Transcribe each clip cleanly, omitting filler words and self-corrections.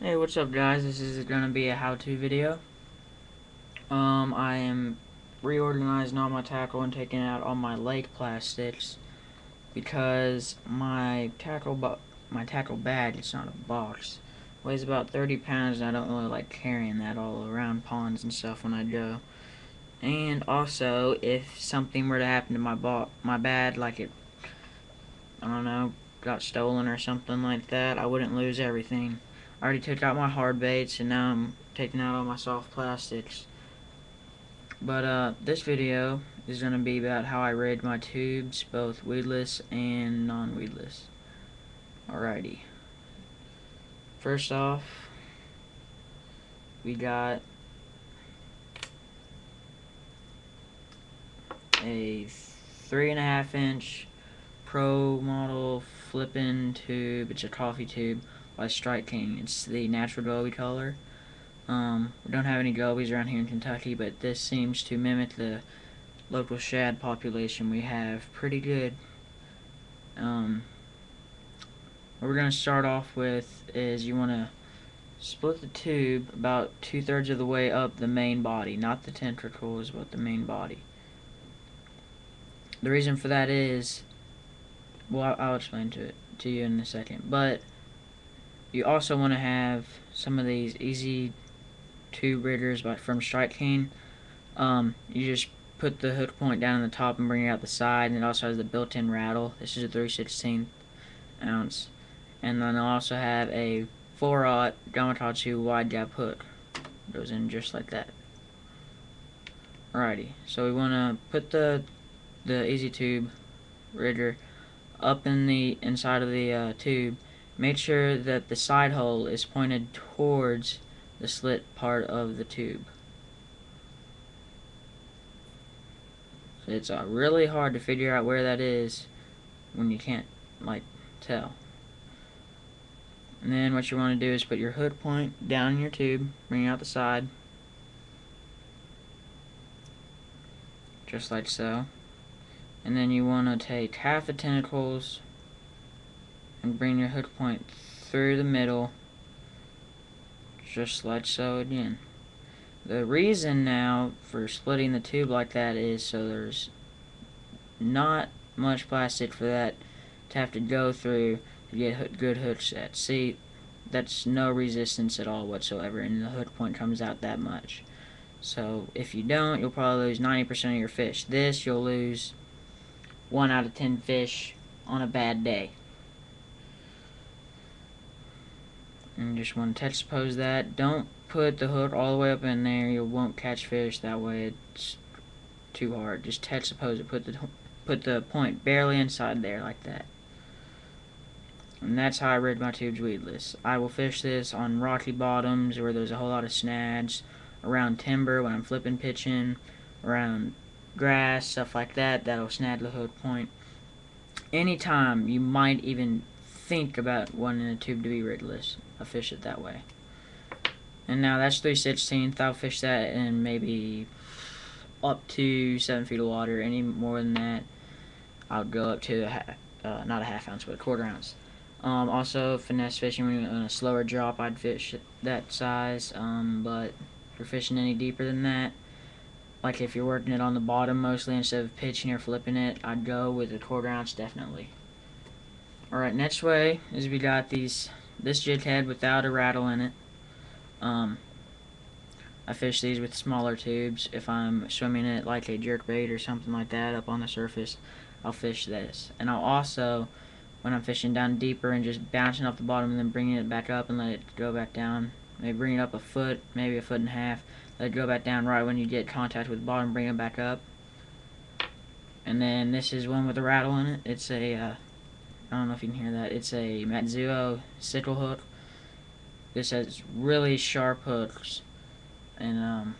Hey, what's up guys? This is gonna be a how-to video. I am reorganizing all my tackle and taking out all my leg plastics because my tackle bag, it's not a box, weighs about 30 pounds and I don't really like carrying that all around ponds and stuff when I go. And also, if something were to happen to my bag, like it, I don't know, got stolen or something like that, I wouldn't lose everything. I already took out my hard baits and now I'm taking out all my soft plastics. But this video is going to be about how I rid my tubes, both weedless and non-weedless. Alrighty. First off, we got a 3.5-inch Pro model flipping tube. It's a coffee tube by Strike King. It's the natural goby color. We don't have any gobies around here in Kentucky, but this seems to mimic the local shad population we have pretty good. What we're going to start off with is you want to split the tube about 2/3 of the way up the main body, not the tentacles, but the main body. The reason for that is, well, I'll explain to you in a second, but you also want to have some of these easy tube riggers from Strike King. You just put the hook point down on the top and bring it out the side, and it also has the built-in rattle. This is a 3/16 ounce. And then I also have a 4/0 Gamatsu wide gap hook. Goes in just like that. Alrighty, so we want to put the easy tube rigger up in the inside of the tube. Make sure that the side hole is pointed towards the slit part of the tube. So it's really hard to figure out where that is when you can't tell. And then what you want to do is put your hook point down in your tube, bring out the side, just like so. And then you want to take half the tentacles and bring your hook point through the middle, just like so again. The reason now for splitting the tube like that is so there's not much plastic for that to have to go through to get good hook sets. See, that's no resistance at all whatsoever, and the hook point comes out that much. So if you don't, you'll probably lose 90% of your fish. This, you'll lose 1 out of 10 fish on a bad day. And you just want to touch suppose that. Don't put the hook all the way up in there. You won't catch fish that way. It's too hard. Just touch suppose it. Put the point barely inside there like that. And that's how I rid my tubes weedless. I will fish this on rocky bottoms where there's a whole lot of snags, around timber when I'm flipping pitching, around grass, stuff like that, that'll snag the hook point. Anytime you might even think about wanting a tube to be rigless, I'll fish it that way. And now that's 3/16. I'll fish that in maybe up to 7 feet of water. Any more than that, I'll go up to not a half ounce, but a 1/4 ounce. Also, finesse fishing, when you're on a slower drop, I'd fish that size. But if you're fishing any deeper than that, like if you're working it on the bottom mostly instead of pitching or flipping it, I'd go with a 1/4 ounce definitely. Alright, next way is we got this jig head without a rattle in it. I fish these with smaller tubes. If I'm swimming it like a jerkbait or something like that up on the surface, I'll fish this. And I'll also, when I'm fishing down deeper and just bouncing off the bottom and then bringing it back up and let it go back down, maybe bring it up a foot, maybe a 1.5 feet, let it go back down right when you get contact with the bottom, bring it back up. And then this is one with a rattle in it. It's a, I don't know if you can hear that, it's a Matsuo sickle hook. This has really sharp hooks, and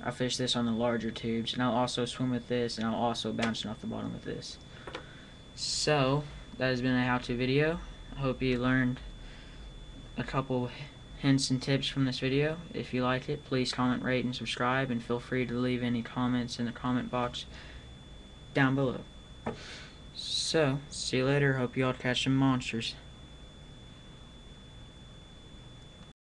I fish this on the larger tubes, and I'll also swim with this, and I'll also bounce off the bottom with this. So that has been a how-to video. I hope you learned a couple hints and tips from this video. If you like it, please comment, rate, and subscribe, and feel free to leave any comments in the comment box down below. So, see you later. Hope you all catch some monsters.